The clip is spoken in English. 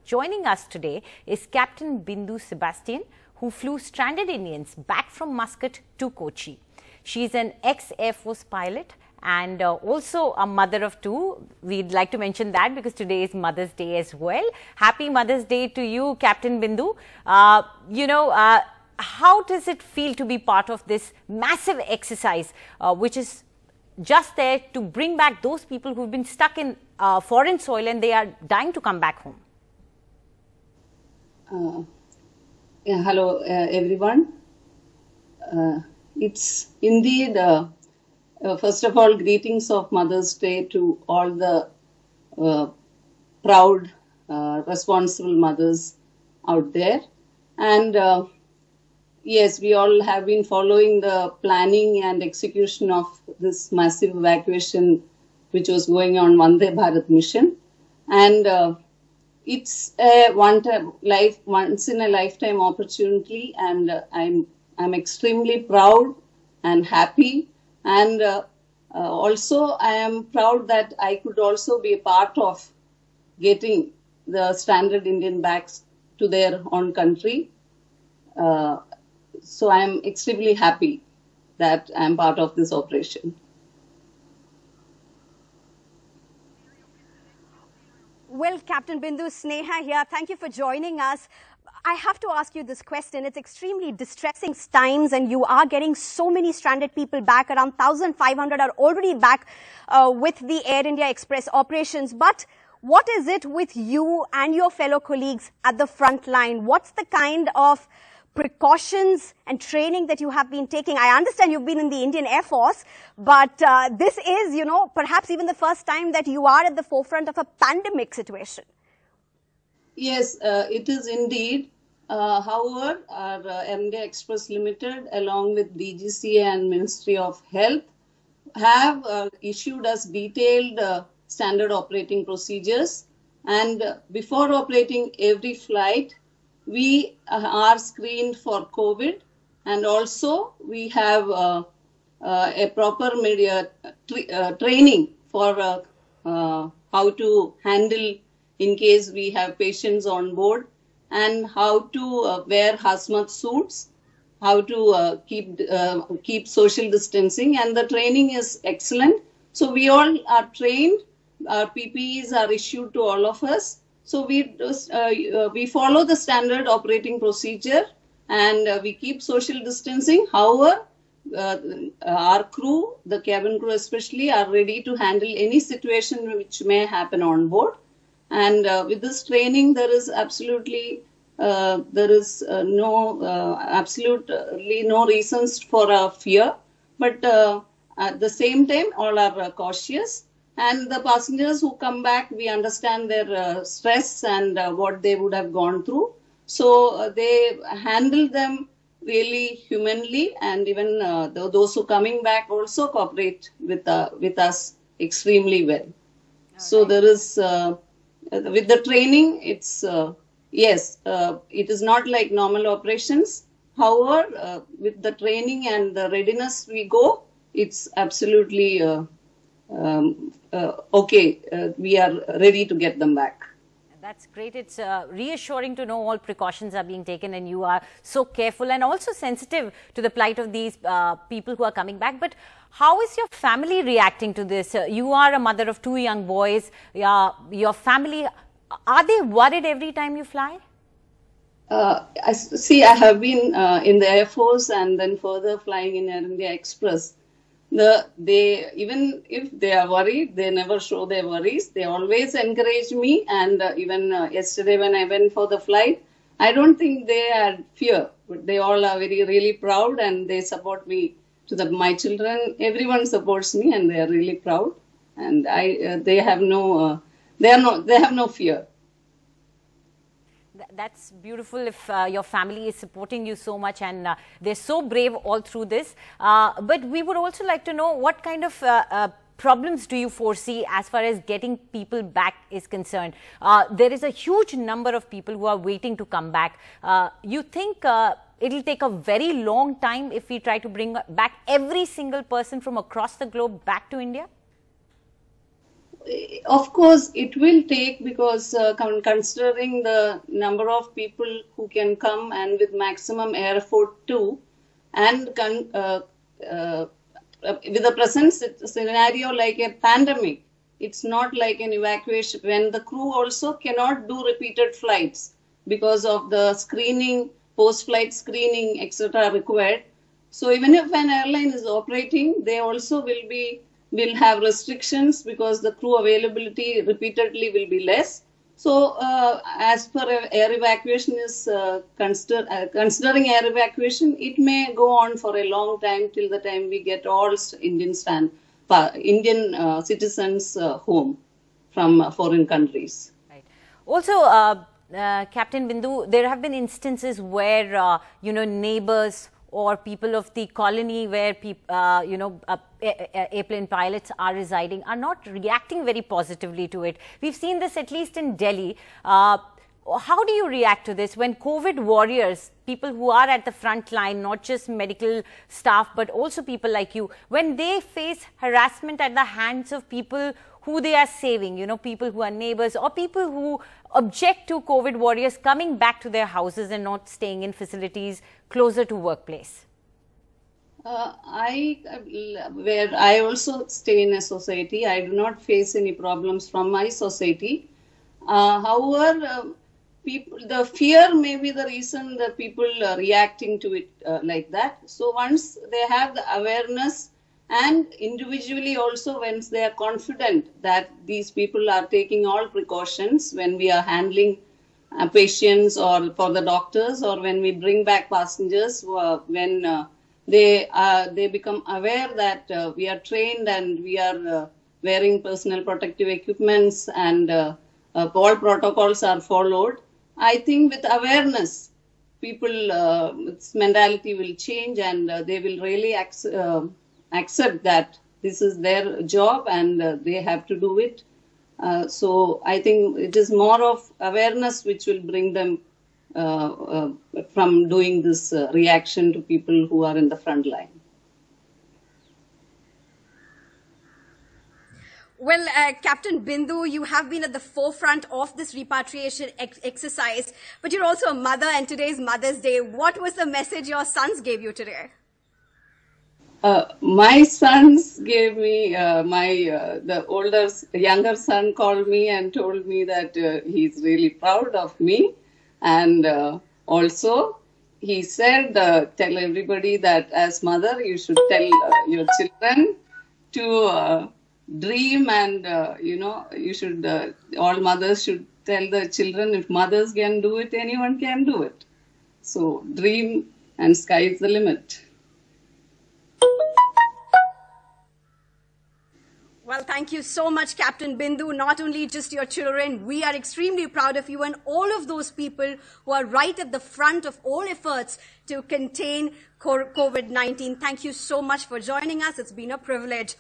Joining us today is Captain Bindu Sebastian, who flew stranded Indians back from Muscat to Kochi. She is an ex-Air Force pilot and also a mother of two. We'd like to mention that because today is Mother's Day as well. Happy Mother's Day to you, Captain Bindu. How does it feel to be part of this massive exercise, which is just there to bring back those people who've been stuck in foreign soil and they are dying to come back home? Hello, everyone. It's indeed, first of all, greetings of Mother's Day to all the proud, responsible mothers out there. And yes, we all have been following the planning and execution of this massive evacuation which was going on Vande Bharat mission. And it's a once in a lifetime opportunity, and I'm extremely proud and happy, and also I am proud that I could also be a part of getting the stranded Indian back to their own country. So I am extremely happy that I am part of this operation. Well, Captain Bindu, Sneha here. Thank you for joining us. I have to ask you this question. It's extremely distressing times, and you are getting so many stranded people back. Around 1,500 are already back with the Air India Express operations. But what is it with you and your fellow colleagues at the front line? What's the kind of precautions and training that you have been taking? I understand you've been in the Indian Air Force, but this is, perhaps even the first time that you are at the forefront of a pandemic situation. Yes, it is indeed. However, our Air India Express Limited, along with DGCA and Ministry of Health, have issued us detailed standard operating procedures. And before operating every flight, we are screened for COVID, and also we have a proper training for how to handle in case we have patients on board, and how to wear hazmat suits, how to keep social distancing, and the training is excellent. So we all are trained. Our PPEs are issued to all of us. So we follow the standard operating procedure, and we keep social distancing. However, our crew, the cabin crew especially, are ready to handle any situation which may happen on board. And with this training, there is absolutely absolutely no reasons for fear. But at the same time, all are cautious. And the passengers who come back, we understand their stress and what they would have gone through. So they handle them really humanly, and even those who coming back also cooperate with us extremely well. So there is, with the training, it's, yes, it is not like normal operations. However, with the training and the readiness we go, it's absolutely okay, we are ready to get them back. That's great. It's reassuring to know all precautions are being taken and you are so careful and also sensitive to the plight of these people who are coming back. But how is your family reacting to this? You are a mother of two young boys. Your family, are they worried every time you fly? I have been in the Air Force and then further flying in Air India Express. Even if they are worried, they never show their worries. They always encourage me, and even yesterday when I went for the flight, I don't think they had fear, but they all are really proud, and they support me my children. Everyone supports me, and they are really proud, and they have no fear. That's beautiful if your family is supporting you so much, and they're so brave all through this. But we would also like to know what kind of problems do you foresee as far as getting people back is concerned? There is a huge number of people who are waiting to come back. You think it'll take a very long time if we try to bring back every single person from across the globe back to India? Of course, it will take, because considering the number of people who can come and with maximum airport too, and with the present scenario like a pandemic, it's not like an evacuation when the crew also cannot do repeated flights because of the screening, post-flight screening, etc. required. So even if an airline is operating, they also will have restrictions because the crew availability repeatedly will be less. So as per air evacuation is considering air evacuation, it may go on for a long time till the time we get all Indian citizens home from foreign countries. Right. Also, Captain Bindu, there have been instances where neighbors or people of the colony where airplane pilots are residing are not reacting very positively to it. We've seen this at least in Delhi. How do you react to this when COVID warriors, people who are at the front line, not just medical staff, but also people like you, when they face harassment at the hands of people who they are saving, people who are neighbors or people who object to COVID warriors coming back to their houses and not staying in facilities closer to workplace? I also stay in a society. I do not face any problems from my society. However, the fear may be the reason that people are reacting to it like that. So once they have the awareness, and individually also once they are confident that these people are taking all precautions when we are handling patients or for the doctors, or when we bring back passengers, when they become aware that we are trained and we are wearing personal protective equipments and all protocols are followed, I think with awareness, people's mentality will change and they will really accept that this is their job and they have to do it. So I think it is more of awareness which will bring them from doing this reaction to people who are in the front line. Well, Captain Bindu, you have been at the forefront of this repatriation exercise, but you're also a mother, and today's Mother's Day. What was the message your sons gave you today? My sons gave me, the younger son called me and told me that he's really proud of me. And also he said, tell everybody that as mother, you should tell your children to dream and, you should, all mothers should tell the children, if mothers can do it, anyone can do it. So dream and sky is the limit. Well, thank you so much, Captain Bindu. Not only just your children, we are extremely proud of you and all of those people who are right at the front of all efforts to contain COVID-19. Thank you so much for joining us. It's been a privilege.